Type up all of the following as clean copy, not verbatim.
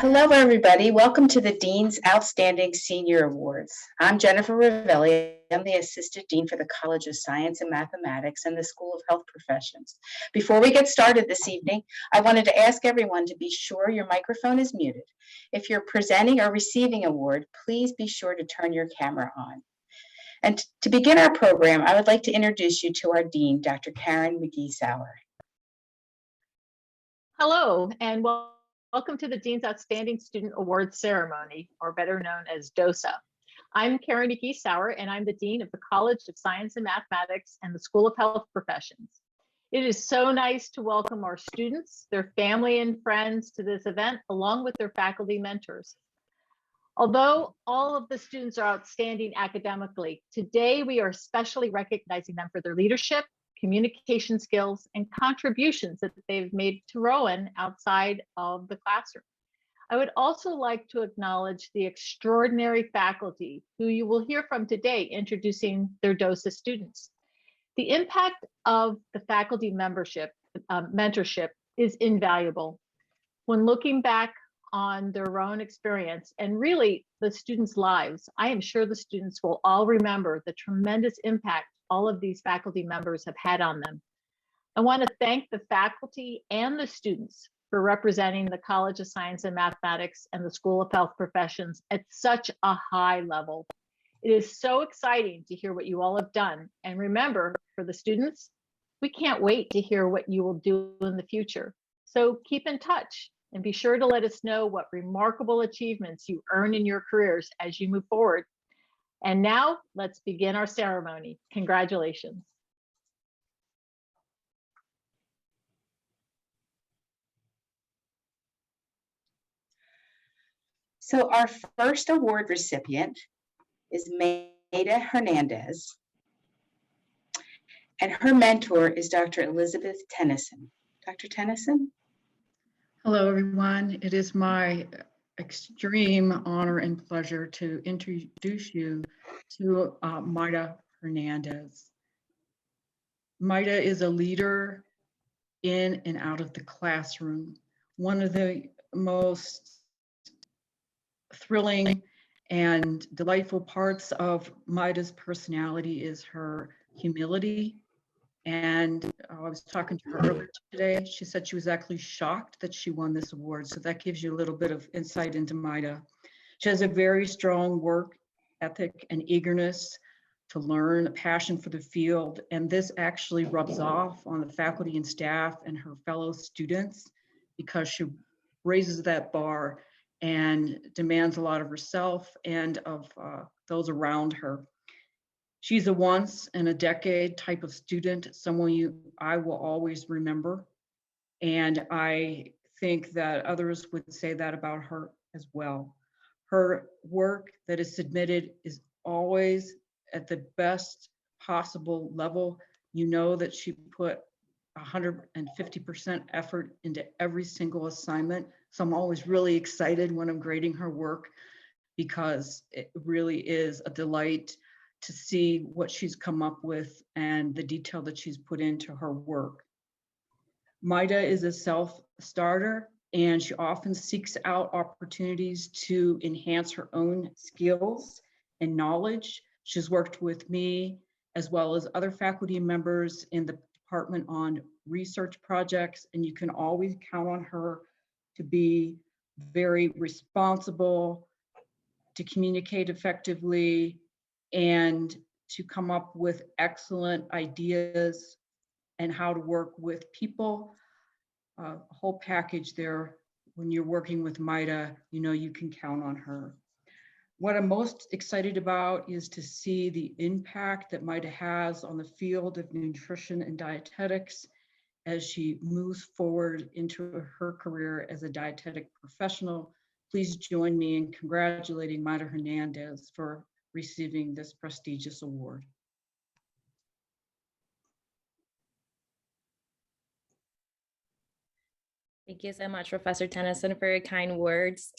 Hello, everybody. Welcome to the Dean's Outstanding Senior Awards. I'm Jennifer Ravelli. I'm the Assistant Dean for the College of Science and Mathematics and the School of Health Professions. Before we get started this evening, I wanted to ask everyone to be sure your microphone is muted. If you're presenting or receiving an award, please be sure to turn your camera on. And to begin our program, I would like to introduce you to our Dean, Dr. Karen McGee-Sauer. Hello, and welcome to the Dean's Outstanding Student Awards Ceremony, or better known as DOSA. I'm Karen McGee-Sauer, and I'm the Dean of the College of Science and Mathematics and the School of Health Professions. It is so nice to welcome our students, their family and friends to this event, along with their faculty mentors. Although all of the students are outstanding academically, today we are especially recognizing them for their leadership, communication skills, and contributions that they've made to Rowan outside of the classroom. I would also like to acknowledge the extraordinary faculty who you will hear from today introducing their DOSA students. The impact of the faculty mentorship is invaluable. When looking back on their own experience and really the students' lives, I am sure the students will all remember the tremendous impact all of these faculty members have had on them. I want to thank the faculty and the students for representing the College of Science and Mathematics and the School of Health Professions at such a high level. It is so exciting to hear what you all have done. And remember, for the students, we can't wait to hear what you will do in the future. So keep in touch and be sure to let us know what remarkable achievements you earn in your careers as you move forward. And now let's begin our ceremony. Congratulations. So our first award recipient is Maida Hernandez, and her mentor is Dr. Elizabeth Tennyson. Dr. Tennyson? Hello, everyone. It is my extreme honor and pleasure to introduce you to Maida Hernandez. Maida is a leader in and out of the classroom. One of the most thrilling and delightful parts of Maida's personality is her humility. And I was talking to her earlier today. She said she was actually shocked that she won this award. So that gives you a little bit of insight into Maida. She has a very strong work ethic and eagerness to learn, a passion for the field. And this actually rubs off on the faculty and staff and her fellow students because she raises that bar and demands a lot of herself and of those around her. She's a once in a decade type of student, someone I will always remember. And I think that others would say that about her as well. Her work that is submitted is always at the best possible level. You know that she put 150% effort into every single assignment. So I'm always really excited when I'm grading her work because it really is a delight to see what she's come up with and the detail that she's put into her work. Maida is a self-starter and she often seeks out opportunities to enhance her own skills and knowledge. She's worked with me as well as other faculty members in the department on research projects, and you can always count on her to be very responsible, to communicate effectively, and to come up with excellent ideas and how to work with people. A whole package there. When you're working with Maida, you know you can count on her. What I'm most excited about is to see the impact that Maida has on the field of nutrition and dietetics as she moves forward into her career as a dietetic professional. Please join me in congratulating Maida Hernandez for receiving this prestigious award. Thank you so much, Professor Tennyson, for your kind words.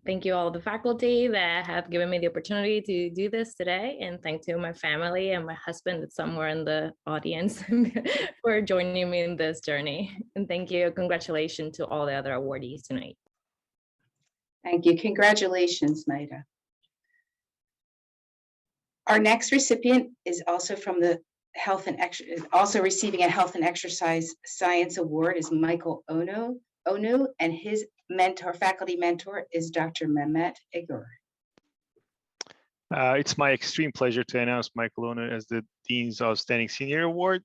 Thank you all the faculty that have given me the opportunity to do this today, and thank to my family and my husband that's somewhere in the audience for joining me in this journey. And thank you, congratulations to all the other awardees tonight. Thank you. Congratulations, Maida. Our next recipient is also from the also receiving a Health and Exercise Science Award is Michael Onu, and his faculty mentor is Dr. Mehmet Igor. It's my extreme pleasure to announce Michael Onu as the Dean's Outstanding Senior Award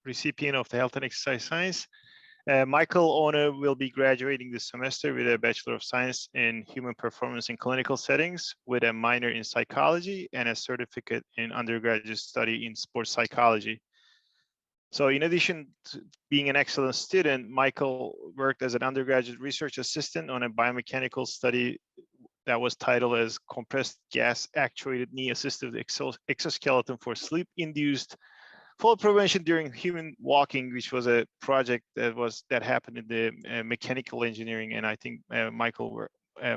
recipient of the Health and Exercise Science. Michael Onu will be graduating this semester with a Bachelor of Science in Human Performance in Clinical Settings with a minor in psychology and a certificate in undergraduate study in sports psychology. So in addition to being an excellent student, Michael worked as an undergraduate research assistant on a biomechanical study that was titled as Compressed Gas Actuated Knee Assisted Exoskeleton for Sleep-Induced Fall Prevention During Human Walking, which was a project that happened in the mechanical engineering. And I think Michael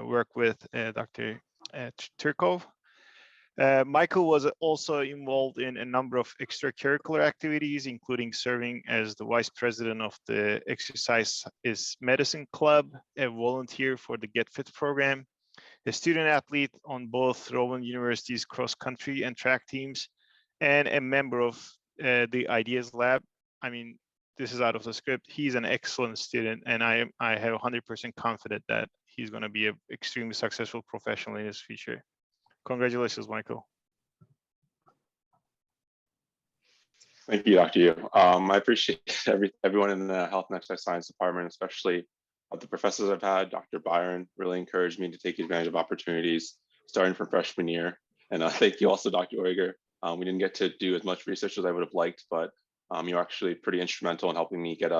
worked with Dr. Turkov. Michael was also involved in a number of extracurricular activities, including serving as the vice president of the Exercise is Medicine Club, a volunteer for the Get Fit program, a student athlete on both Rowan University's cross-country and track teams, and a member of the Ideas Lab. I mean, this is out of the script. He's an excellent student, and I have 100% confident that he's going to be an extremely successful professional in his future. Congratulations, Michael. Thank you, Dr. Yu. I appreciate everyone in the Health and Exercise Science Department, especially the professors I've had. Dr. Byron really encouraged me to take advantage of opportunities starting from freshman year. And thank you also, Dr. Uyghur. We didn't get to do as much research as I would have liked, but you're actually pretty instrumental in helping me get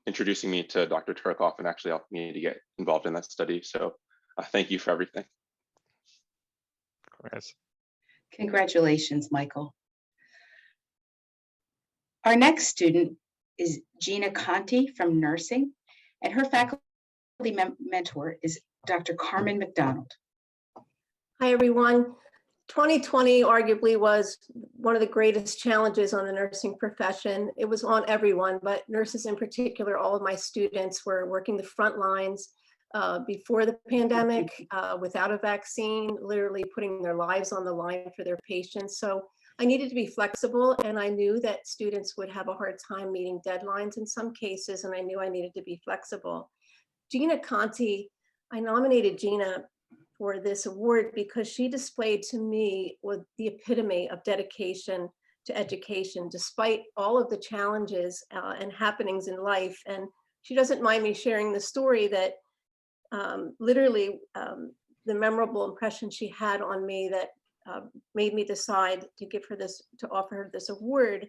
introducing me to Dr. Turkov and actually helping me to get involved in that study. So thank you for everything. Congrats. Congratulations, Michael. Our next student is Gina Conti from nursing, and her faculty mentor is Dr. Carmen McDonald. Hi, everyone. 2020 arguably was one of the greatest challenges on the nursing profession. It was on everyone, but nurses in particular. All of my students were working the front lines before the pandemic, without a vaccine, literally putting their lives on the line for their patients. So I needed to be flexible, and I knew that students would have a hard time meeting deadlines in some cases, and I knew I needed to be flexible. Gina Conti, I nominated Gina for this award because she displayed to me with the epitome of dedication to education, despite all of the challenges and happenings in life. And she doesn't mind me sharing the story that literally the memorable impression she had on me that made me decide to give her this, to offer her this award,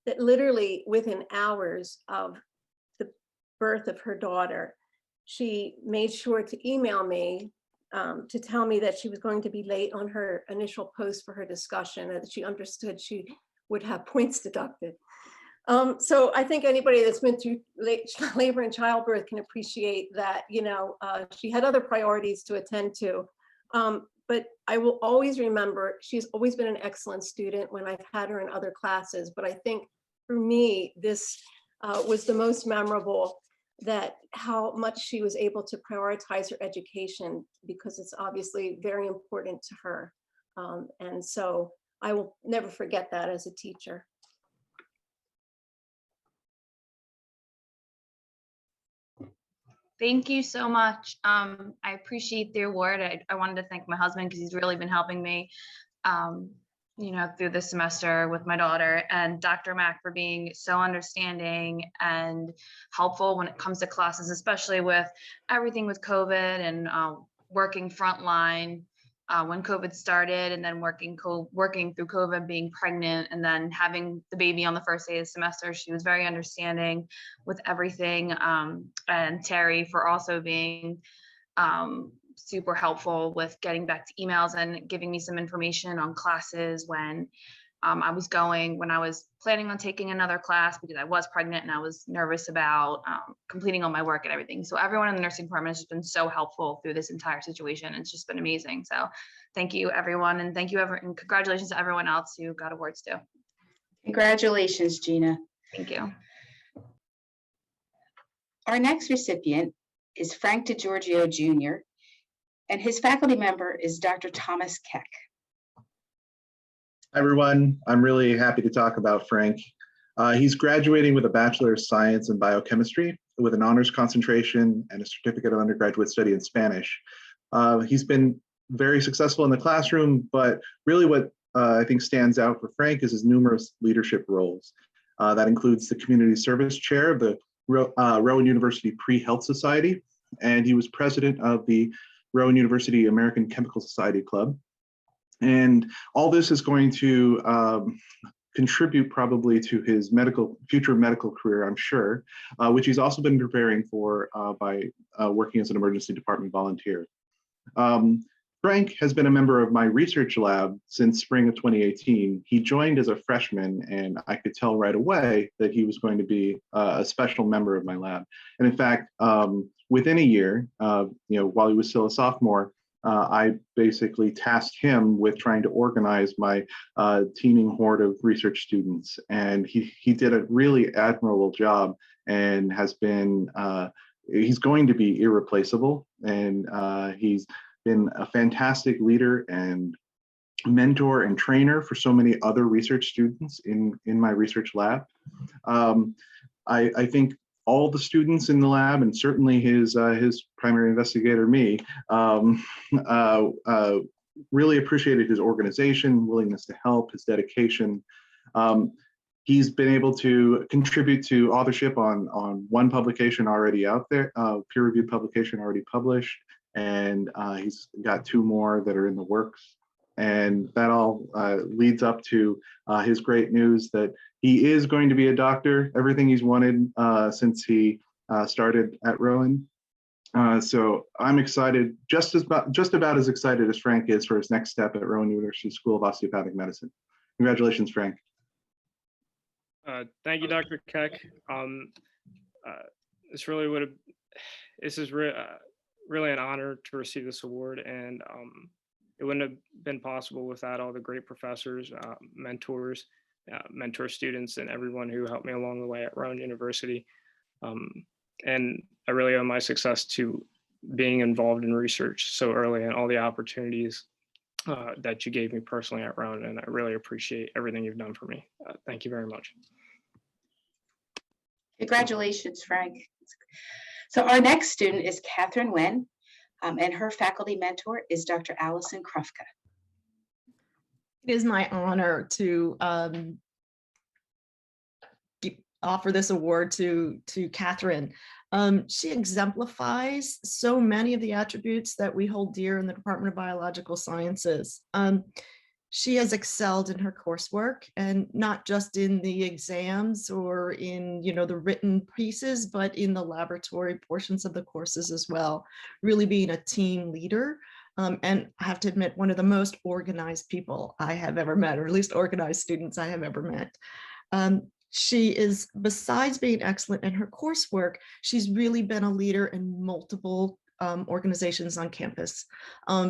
that literally within hours of the birth of her daughter, she made sure to email me to tell me that she was going to be late on her initial post for her discussion, and that she understood she would have points deducted. So I think anybody that's been through labor and childbirth can appreciate that, you know, she had other priorities to attend to. But I will always remember, she's always been an excellent student when I've had her in other classes. But I think for me, this was the most memorable, that how much she was able to prioritize her education, because it's obviously very important to her. And so I will never forget that as a teacher. Thank you so much. I appreciate the award. I wanted to thank my husband because he's really been helping me, you know, through this semester with my daughter, and Dr. Mack for being so understanding and helpful when it comes to classes, especially with everything with COVID and working frontline when COVID started, and then working through COVID, being pregnant, and then having the baby on the first day of the semester. She was very understanding with everything. And Terry for also being super helpful with getting back to emails and giving me some information on classes when I was planning on taking another class because I was pregnant and I was nervous about completing all my work and everything. So everyone in the nursing department has just been so helpful through this entire situation. It's just been amazing. So thank you, everyone. And thank you, and congratulations to everyone else who got awards too. Congratulations, Gina. Thank you. Our next recipient is Frank DiGiorgio Jr., And his faculty member is Dr. Thomas Keck. Hi, everyone. I'm really happy to talk about Frank. He's graduating with a Bachelor of Science in Biochemistry with an honors concentration and a certificate of undergraduate study in Spanish. He's been very successful in the classroom, but really what I think stands out for Frank is his numerous leadership roles. That includes the Community Service Chair of the Rowan University Pre-Health Society, and he was president of the Rowan University American Chemical Society Club. And all this is going to contribute probably to his future medical career, I'm sure, which he's also been preparing for by working as an emergency department volunteer. Frank has been a member of my research lab since spring of 2018. He joined as a freshman, and I could tell right away that he was going to be a special member of my lab. And in fact, within a year, while he was still a sophomore, I basically tasked him with trying to organize my teeming horde of research students. And he did a really admirable job and he's going to be irreplaceable. And he's been a fantastic leader and mentor and trainer for so many other research students in my research lab. I think all the students in the lab, and certainly his primary investigator, me, really appreciated his organization, willingness to help, his dedication. He's been able to contribute to authorship on one publication already out there, peer-reviewed publication already published, and he's got 2 more that are in the works. And that all leads up to his great news that he is going to be a doctor, everything he's wanted since he started at Rowan. So I'm excited, just about as excited as Frank is for his next step at Rowan University School of Osteopathic Medicine. Congratulations, Frank. Thank you, Dr. Keck. This is really an honor to receive this award, and it wouldn't have been possible without all the great professors, mentors, mentor students, and everyone who helped me along the way at Rowan University. And I really owe my success to being involved in research so early and all the opportunities that you gave me personally at Rowan, and I really appreciate everything you've done for me. Thank you very much. Congratulations, Frank. So our next student is Catherine Wen, and her faculty mentor is Dr. Allison Krufka. It is my honor to offer this award to Catherine. She exemplifies so many of the attributes that we hold dear in the Department of Biological Sciences. She has excelled in her coursework, and not just in the exams or in the written pieces, but in the laboratory portions of the courses as well, really being a team leader. And I have to admit, one of the most organized people I have ever met, or at least organized students I have ever met. She is, besides being excellent in her coursework, she's really been a leader in multiple organizations on campus,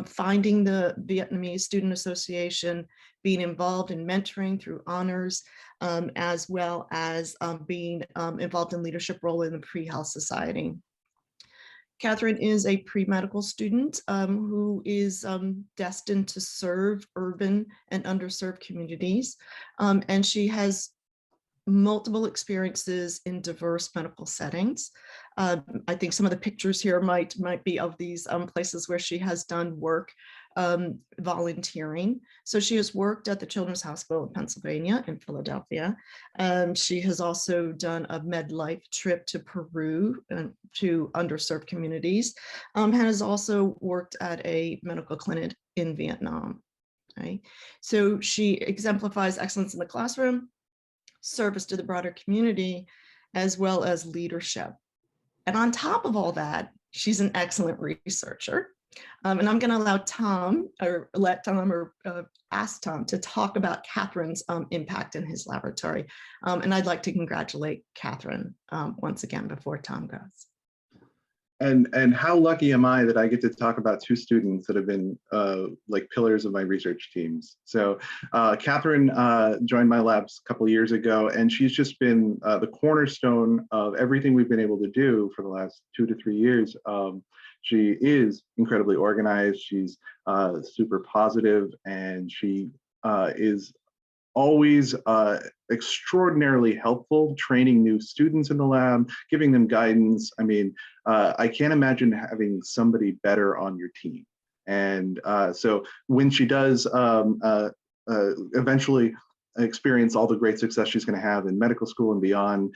finding the Vietnamese Student Association, being involved in mentoring through honors, as well as being involved in leadership role in the Pre-Health Society. Catherine is a pre-medical student who is destined to serve urban and underserved communities, and she has multiple experiences in diverse medical settings. I think some of the pictures here might be of these places where she has done work volunteering. So she has worked at the Children's Hospital in Pennsylvania and Philadelphia. She has also done a MedLife trip to Peru to underserved communities, and has also worked at a medical clinic in Vietnam. Okay? So she exemplifies excellence in the classroom, service to the broader community, as well as leadership. And on top of all that, she's an excellent researcher. And I'm going to allow Tom, or let Tom, or ask Tom to talk about Catherine's impact in his laboratory. And I'd like to congratulate Catherine once again before Tom goes. and how lucky am I that I get to talk about two students that have been like pillars of my research teams. So Catherine joined my labs a couple of years ago, and she's just been the cornerstone of everything we've been able to do for the last 2 to 3 years. She is incredibly organized. She's super positive, and she is always extraordinarily helpful, training new students in the lab, giving them guidance. I mean, I can't imagine having somebody better on your team. And so when she does eventually experience all the great success she's going to have in medical school and beyond,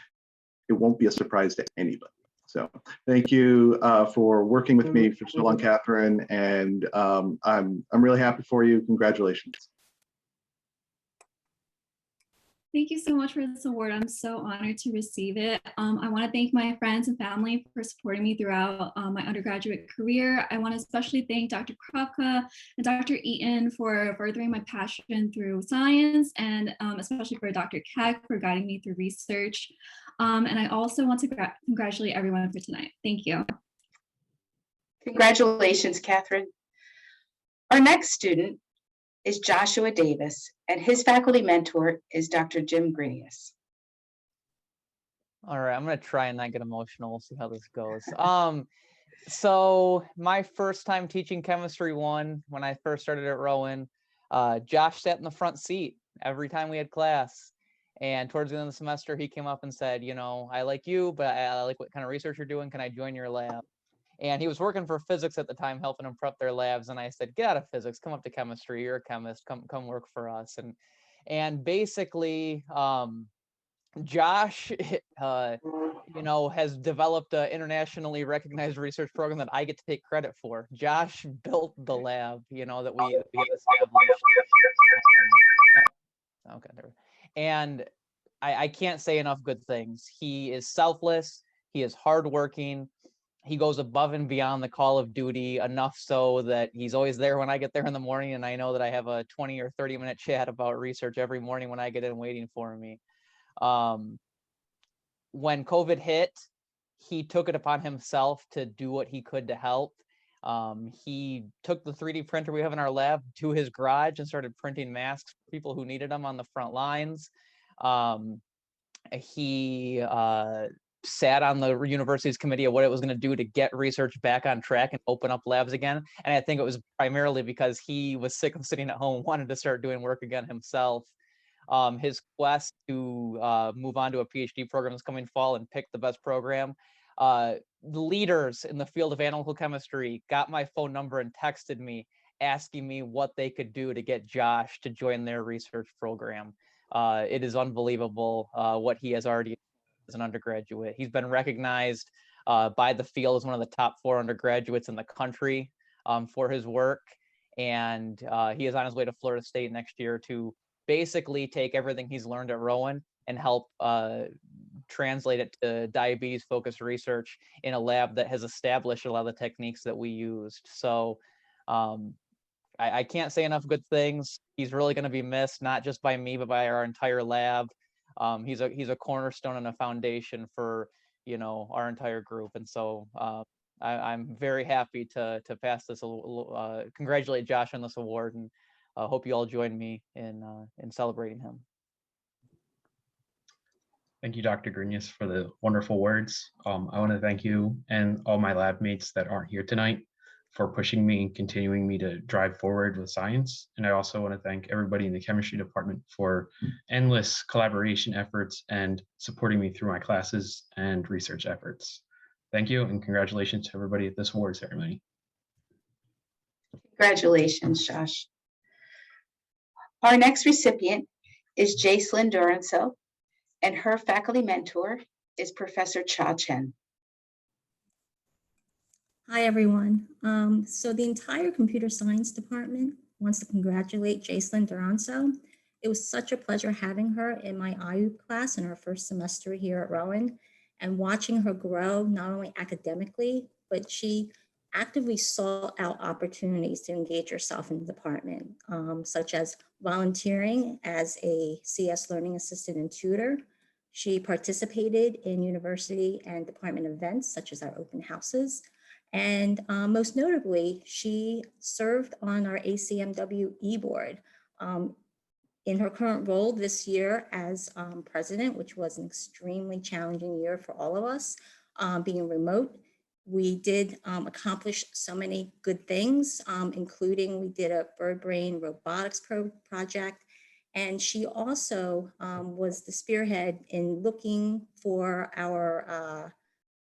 it won't be a surprise to anybody. So thank you for working with me for so long, Catherine, and I'm really happy for you. Congratulations. Thank you so much for this award. I'm so honored to receive it. I want to thank my friends and family for supporting me throughout my undergraduate career. I want to especially thank Dr. Kropka and Dr. Eaton for furthering my passion through science, and especially for Dr. Keck for guiding me through research. And I also want to congratulate everyone for tonight. Thank you. Congratulations, Catherine. Our next student is Joshua Davis, and his faculty mentor is Dr. Jim Grenius. All right, I'm gonna try and not get emotional. We'll see how this goes. So my first time teaching Chemistry 1, when I first started at Rowan, Josh sat in the front seat every time we had class. And towards the end of the semester, he came up and said, you know, I like you, but I like what kind of research you're doing. Can I join your lab? And he was working for physics at the time, helping them prep their labs. And I said, get out of physics, come up to chemistry. You're a chemist, come work for us. And basically, Josh, you know, has developed an internationally recognized research program that I get to take credit for. Josh built the lab, you know, that we have established. Okay, there. And I can't say enough good things. He is selfless. He is hardworking. He goes above and beyond the call of duty, enough so that he's always there when I get there in the morning, and I know that I have a 20 or 30-minute chat about research every morning when I get in waiting for me. When COVID hit, he took it upon himself to do what he could to help. He took the 3D printer we have in our lab to his garage and started printing masks for people who needed them on the front lines. He sat on the university's committee of what it was going to do to get research back on track and open up labs again. And I think it was primarily because he was sick of sitting at home, wanted to start doing work again himself. His quest to move on to a PhD program this coming fall and pick the best program. The leaders in the field of analytical chemistry got my phone number and texted me asking me what they could do to get Josh to join their research program. It is unbelievable what he has already as an undergraduate. He's been recognized by the field as one of the top 4 undergraduates in the country for his work. And he is on his way to Florida State next year to basically take everything he's learned at Rowan and help translate it to diabetes-focused research in a lab that has established a lot of the techniques that we used. So I can't say enough good things. He's really going to be missed, not just by me, but by our entire lab. He's a cornerstone and a foundation for, you know, our entire group. And so I'm very happy to pass this, congratulate Josh on this award, and hope you all join me in celebrating him. Thank you, Dr. Grenius, for the wonderful words. I want to thank you and all my lab mates that aren't here tonight for pushing me and continuing me to drive forward with science. And I also want to thank everybody in the chemistry department for endless collaboration efforts and supporting me through my classes and research efforts. Thank you, and congratulations to everybody at this award ceremony. Congratulations, Josh. Our next recipient is Jacelyn Duranso, and her faculty mentor is Professor Cha Chen. Hi, everyone. So the entire computer science department wants to congratulate Jacelyn Duranso. It was such a pleasure having her in my IU class in her first semester here at Rowan, and watching her grow not only academically, but she actively sought out opportunities to engage herself in the department, such as volunteering as a CS learning assistant and tutor, She participated in university and department events such as our open houses. And most notably, she served on our ACMW e-board. In her current role this year as president, which was an extremely challenging year for all of us, being remote, we did accomplish so many good things, including we did a bird brain robotics project. And she also was the spearhead in looking for our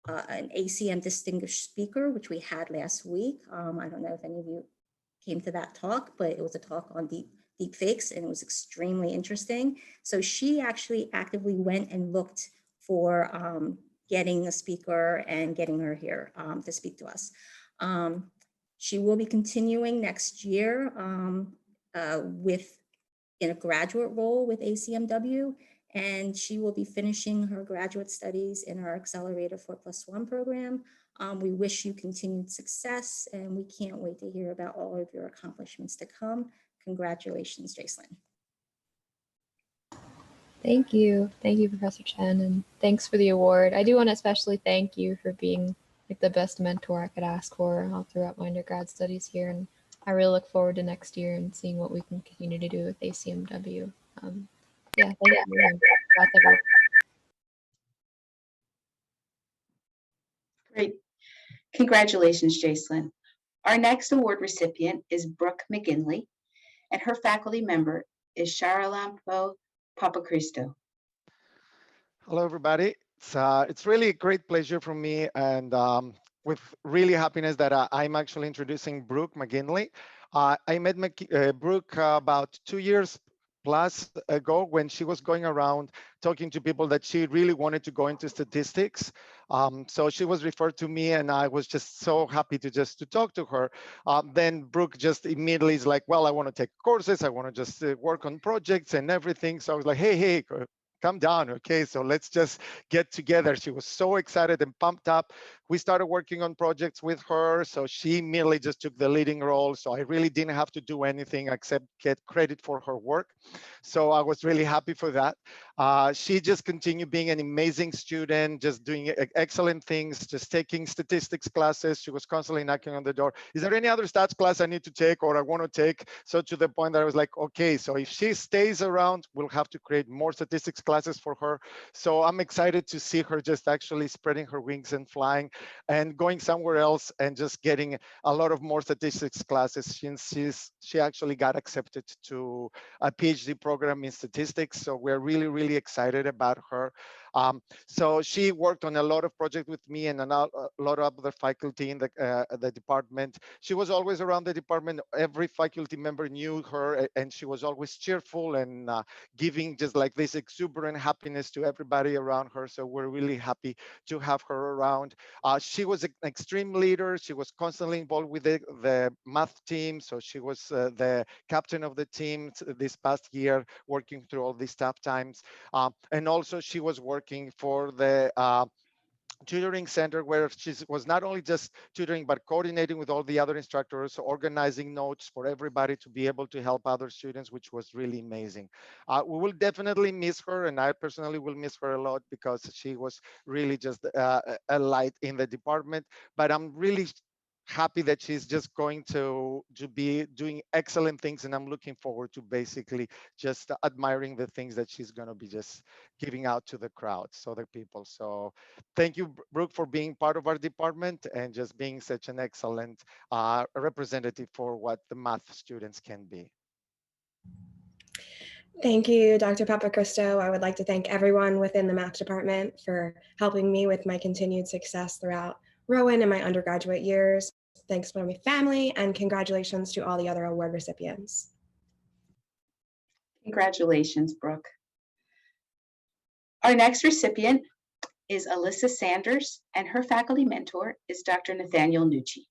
an ACM distinguished speaker, which we had last week. I don't know if any of you came to that talk, but it was a talk on deep fakes, and it was extremely interesting. So she actually actively went and looked for getting a speaker and getting her here to speak to us. She will be continuing next year in a graduate role with ACMW, and she will be finishing her graduate studies in our Accelerator 4+1 program. We wish you continued success, and we can't wait to hear about all of your accomplishments to come. Congratulations, Jacelyn. Thank you. Thank you, Professor Chen, and thanks for the award. I do want to especially thank you for being like the best mentor I could ask for all throughout my undergrad studies here. And I really look forward to next year and seeing what we can continue to do with ACMW. Yeah, thank you. And congrats, everyone. Great. Congratulations, Jacelyn. Our next award recipient is Brooke McGinley, and her faculty member is Sharalampo Papachristou. Hello, everybody. It's really a great pleasure for me, and with really happiness that I'm actually introducing Brooke McGinley. I met Brooke about 2 years plus ago when she was going around talking to people that she really wanted to go into statistics. So she was referred to me, and I was just so happy to talk to her. Then Brooke just immediately is like, well, I want to take courses. I want to just work on projects and everything. So I was like, hey, calm down, okay? So let's just get together. She was so excited and pumped up. We started working on projects with her. So she immediately just took the leading role. So I really didn't have to do anything except get credit for her work. So I was really happy for that. She just continued being an amazing student, just doing excellent things, just taking statistics classes. She was constantly knocking on the door. Is there any other stats class I need to take or I want to take? So to the point that I was like, okay, so if she stays around, we'll have to create more statistics classes for her. So I'm excited to see her just actually spreading her wings and flying and going somewhere else and just getting a lot of more statistics classes since she actually got accepted to a PhD program in statistics. So we're really, really excited about her. So she worked on a lot of projects with me and a lot of other faculty in the department. She was always around the department. Every faculty member knew her, and she was always cheerful and giving just like this exuberant happiness to everybody around her. So we're really happy to have her around. She was an extreme leader. She was constantly involved with the math team. So she was the captain of the team this past year, working through all these tough times. And also she was working for the tutoring center where she was not only just tutoring, but coordinating with all the other instructors, organizing notes for everybody to be able to help other students, which was really amazing. We will definitely miss her, and I personally will miss her a lot because she was really just a light in the department. But I'm really happy that she's just going to be doing excellent things, and I'm looking forward to basically just admiring the things that she's going to be just giving out to the crowd, so the people. So thank you, Brooke, for being part of our department and just being such an excellent representative for what the math students can be. Thank you, Dr. Papachristou. I would like to thank everyone within the math department for helping me with my continued success throughout Rowan and my undergraduate years. Thanks to my family, and congratulations to all the other award recipients. Congratulations, Brooke. Our next recipient is Alyssa Sanders, and her faculty mentor is Dr. Nathaniel Nucci.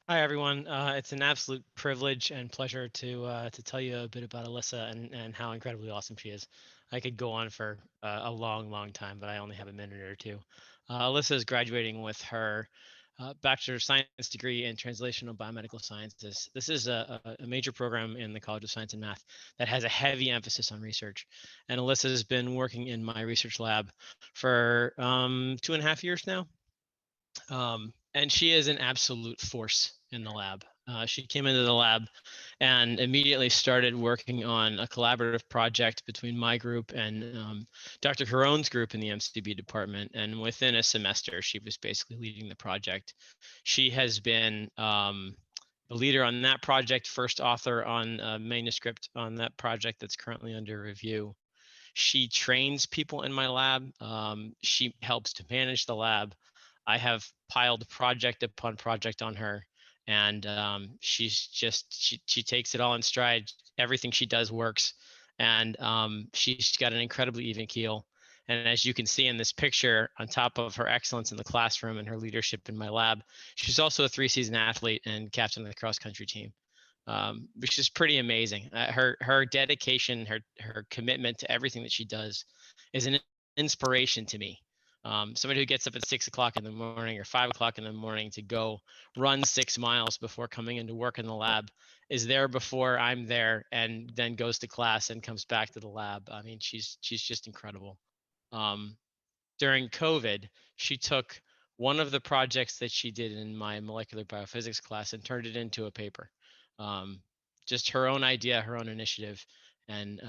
Hi, everyone. It's an absolute privilege and pleasure to tell you a bit about Alyssa and how incredibly awesome she is. I could go on for a long, long time, but I only have a minute or two. Alyssa is graduating with her Bachelor of Science degree in Translational Biomedical Sciences. This is a major program in the College of Science and Math that has a heavy emphasis on research. And Alyssa has been working in my research lab for 2.5 years now. And she is an absolute force in the lab. She came into the lab and immediately started working on a collaborative project between my group and Dr. Caron's group in the MCB department. And within a semester, she was basically leading the project. She has been the leader on that project, first author on a manuscript on that project that's currently under review. She trains people in my lab. She helps to manage the lab. I have piled project upon project on her, and she's just, she takes it all in stride. Everything she does works, and she's got an incredibly even keel. And as you can see in this picture, on top of her excellence in the classroom and her leadership in my lab, she's also a 3-season athlete and captain of the cross country team, which is pretty amazing. Her dedication, her commitment to everything that she does is an inspiration to me. Somebody who gets up at 6 o'clock in the morning or 5 o'clock in the morning to go run 6 miles before coming into work in the lab is there before I'm there, and then goes to class and comes back to the lab. I mean, she's just incredible. During COVID, she took one of the projects that she did in my molecular biophysics class and turned it into a paper. Just her own idea, her own initiative. And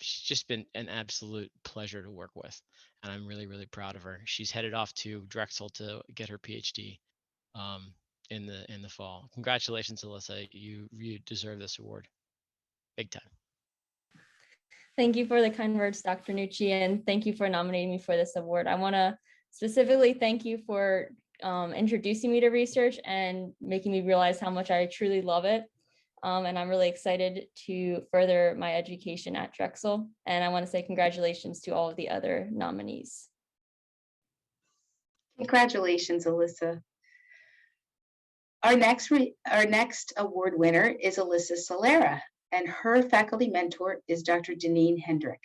she's just been an absolute pleasure to work with. And I'm really, really proud of her. She's headed off to Drexel to get her PhD in the fall. Congratulations, Alyssa. You deserve this award. Big time. Thank you for the kind words, Dr. Nucci, and thank you for nominating me for this award. I want to specifically thank you for introducing me to research and making me realize how much I truly love it. And I'm really excited to further my education at Drexel. And I want to say congratulations to all of the other nominees. Congratulations, Alyssa. Our next award winner is Alyssa Solera, and her faculty mentor is Dr. Deneen Hendrick.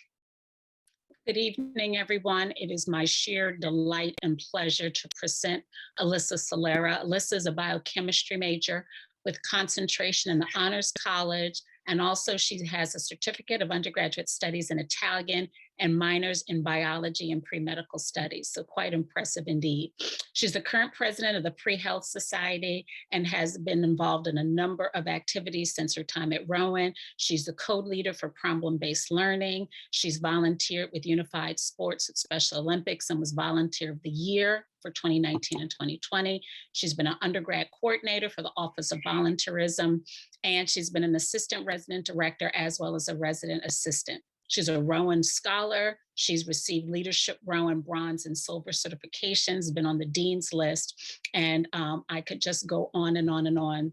Good evening, everyone. It is my sheer delight and pleasure to present Alyssa Solera. Alyssa is a biochemistry major with concentration in the Honors College, and also she has a certificate of undergraduate studies in Italian and minors in biology and pre-medical studies. So quite impressive indeed. She's the current president of the Pre-Health Society and has been involved in a number of activities since her time at Rowan. She's the co-leader for problem-based learning. She's volunteered with Unified Sports at Special Olympics and was Volunteer of the Year for 2019 and 2020. She's been an undergrad coordinator for the Office of Volunteerism, and she's been an assistant resident director as well as a resident assistant. She's a Rowan Scholar. She's received Leadership Rowan Bronze and Silver certifications, been on the Dean's List, and I could just go on and on and on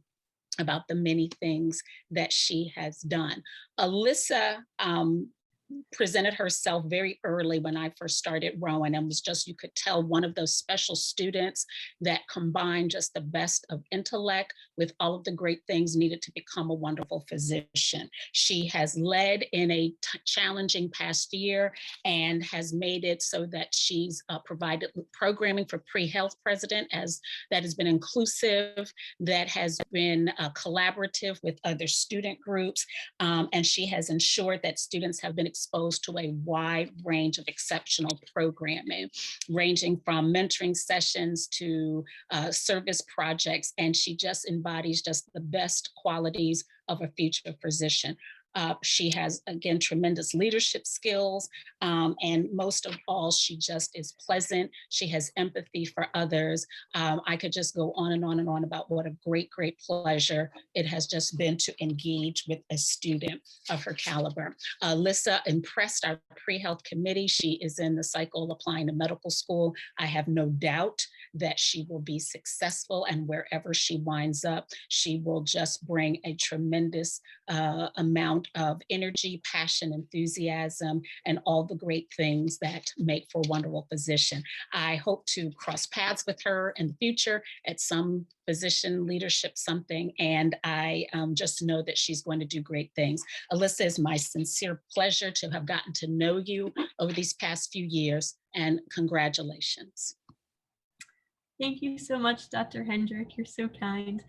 about the many things that she has done. Alyssa presented herself very early when I first started Rowan, and was just, you could tell, one of those special students that combined just the best of intellect with all of the great things needed to become a wonderful physician. She has led in a challenging past year and has made it so that she's provided programming for pre-health president that has been inclusive, that has been collaborative with other student groups, and she has ensured that students have been exposed to a wide range of exceptional programming, ranging from mentoring sessions to service projects, and she just embodies just the best qualities of a future physician. She has, again, tremendous leadership skills, and most of all, she just is pleasant. She has empathy for others. I could just go on and on and on about what a great, great pleasure it has just been to engage with a student of her caliber. Alyssa impressed our pre-health committee. She is in the cycle applying to medical school. I have no doubt that she will be successful, and wherever she winds up, she will just bring a tremendous amount of energy, passion, enthusiasm, and all the great things that make for a wonderful physician. I hope to cross paths with her in the future at some physician leadership something, and I just know that she's going to do great things. Alyssa, it's my sincere pleasure to have gotten to know you over these past few years, and congratulations. Thank you so much, Dr. Hendrick. You're so kind.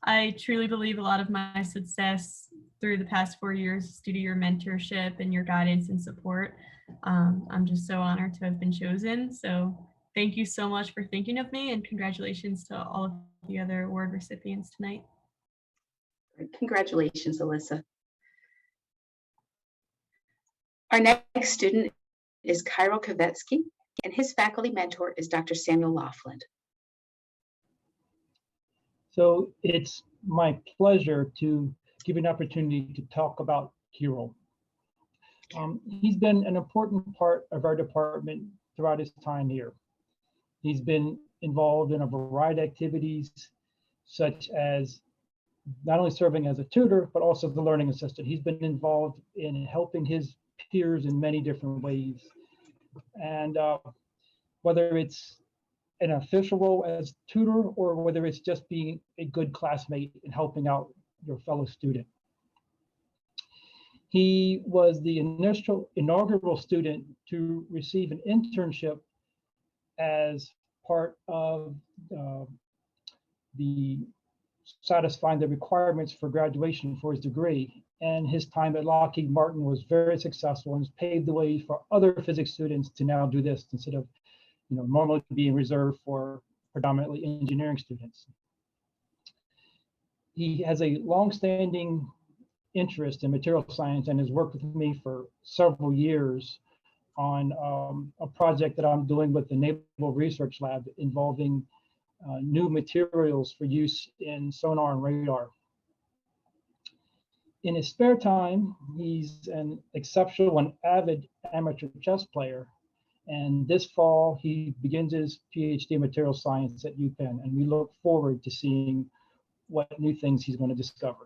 I truly believe a lot of my success through the past 4 years is due to your mentorship and your guidance and support. I'm just so honored to have been chosen. So thank you so much for thinking of me, and congratulations to all of the other award recipients tonight. Congratulations, Alyssa. Our next student is Gavetsky, and his faculty mentor is Dr. Samuel Laughlin. So it's my pleasure to give an opportunity to talk about Kirill. He's been an important part of our department throughout his time here. He's been involved in a variety of activities, such as not only serving as a tutor, but also the learning assistant. He's been involved in helping his peers in many different ways. And whether it's an official role as tutor or whether it's just being a good classmate and helping out your fellow student. He was the inaugural student to receive an internship as part of the satisfying the requirements for graduation for his degree. And his time at Lockheed Martin was very successful and has paved the way for other physics students to now do this instead of normally being reserved for predominantly engineering students. He has a long-standing interest in material science and has worked with me for several years on a project that I'm doing with the Naval Research Lab involving new materials for use in sonar and radar. In his spare time, he's an exceptional and avid amateur chess player. And this fall, he begins his PhD in material science at UPenn, and we look forward to seeing what new things he's going to discover.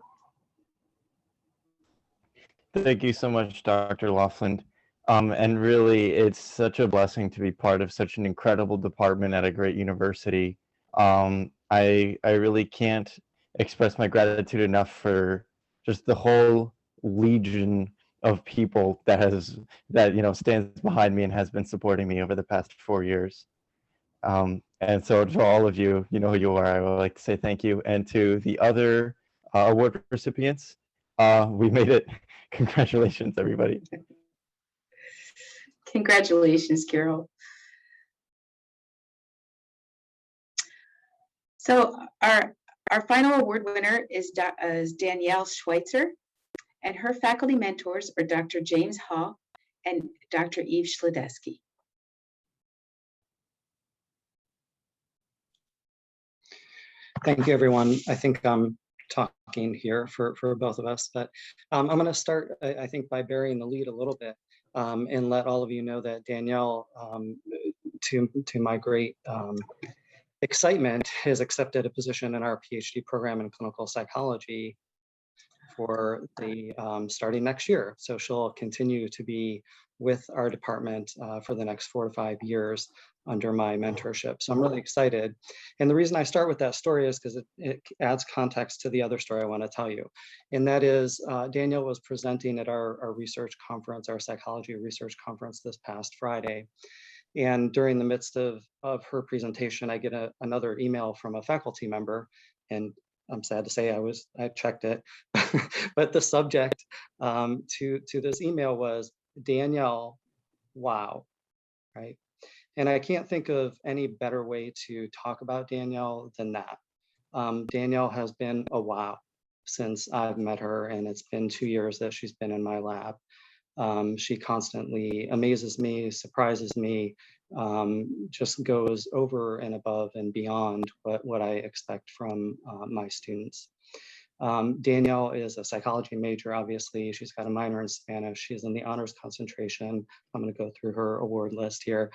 Thank you so much, Dr. Laughlin. And really, it's such a blessing to be part of such an incredible department at a great university. I really can't express my gratitude enough for just the whole legion of people that stands behind me and has been supporting me over the past 4 years. And so to all of you, you know who you are, I would like to say thank you. And to the other award recipients, we made it. Congratulations, everybody. Congratulations, Carol. So our final award winner is Danielle Schweitzer, and her faculty mentors are Dr. James Hall and Dr. Yves Schledeski. Thank you, everyone. I think I'm talking here for both of us, but I'm going to start, I think, by burying the lead a little bit and let all of you know that Danielle, to my great excitement, has accepted a position in our PhD program in clinical psychology for the starting next year. So she'll continue to be with our department for the next 4 to 5 years under my mentorship. So I'm really excited. And the reason I start with that story is because it adds context to the other story I want to tell you. And that is Danielle was presenting at our research conference, our psychology research conference this past Friday. And during the midst of her presentation, I get another email from a faculty member, and I'm sad to say I checked it, but the subject to this email was Danielle, wow, right? And I can't think of any better way to talk about Danielle than that. Danielle has been a wow since I've met her, and it's been 2 years that she's been in my lab. She constantly amazes me, surprises me, just goes over and above and beyond what I expect from my students. Danielle is a psychology major, obviously. She's got a minor in Spanish. She's in the honors concentration. I'm going to go through her award list here.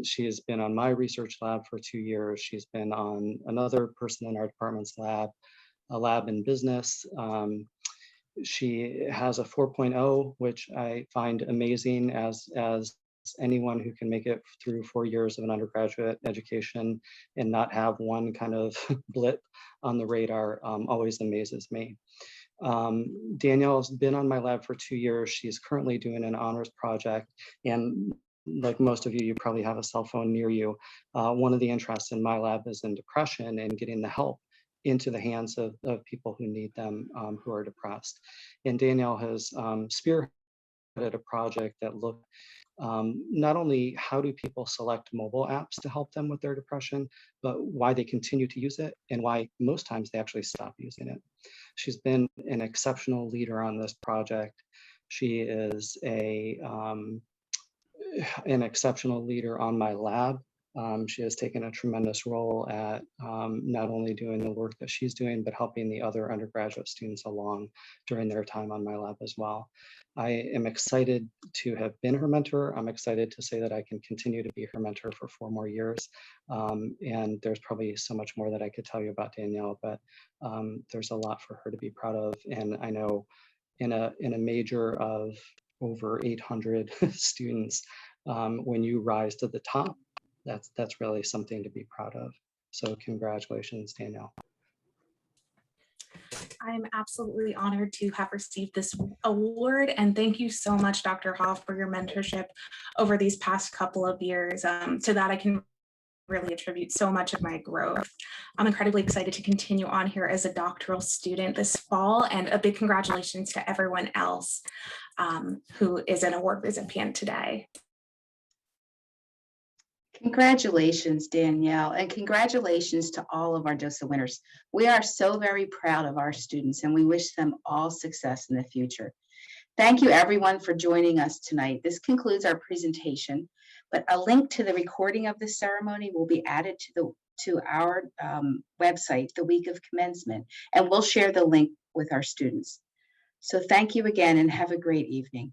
She has been on my research lab for 2 years. She's been on another person in our department's lab, a lab in business. She has a 4.0, which I find amazing as anyone who can make it through 4 years of an undergraduate education and not have one kind of blip on the radar always amazes me. Danielle has been on my lab for 2 years. She's currently doing an honors project, and like most of you, you probably have a cell phone near you. One of the interests in my lab is in depression and getting the help into the hands of people who need them, who are depressed. And Danielle has spearheaded a project that looked not only how do people select mobile apps to help them with their depression, but why they continue to use it and why most times they actually stop using it. She's been an exceptional leader on this project. She is an exceptional leader on my lab. She has taken a tremendous role at not only doing the work that she's doing, but helping the other undergraduate students along during their time on my lab as well. I am excited to have been her mentor. I'm excited to say that I can continue to be her mentor for 4 more years. And there's probably so much more that I could tell you about Danielle, but there's a lot for her to be proud of. And I know in a major of over 800 students, when you rise to the top, that's really something to be proud of. So congratulations, Danielle. I'm absolutely honored to have received this award, and thank you so much, Dr. Hoff, for your mentorship over these past couple of years. To that, I can really attribute so much of my growth. I'm incredibly excited to continue on here as a doctoral student this fall, and a big congratulations to everyone else who is an award recipient today. Congratulations, Danielle, and congratulations to all of our DOSA winners. We are so very proud of our students, and we wish them all success in the future. Thank you, everyone, for joining us tonight. This concludes our presentation, but a link to the recording of the ceremony will be added to our website the week of commencement, and we'll share the link with our students. So thank you again, and have a great evening.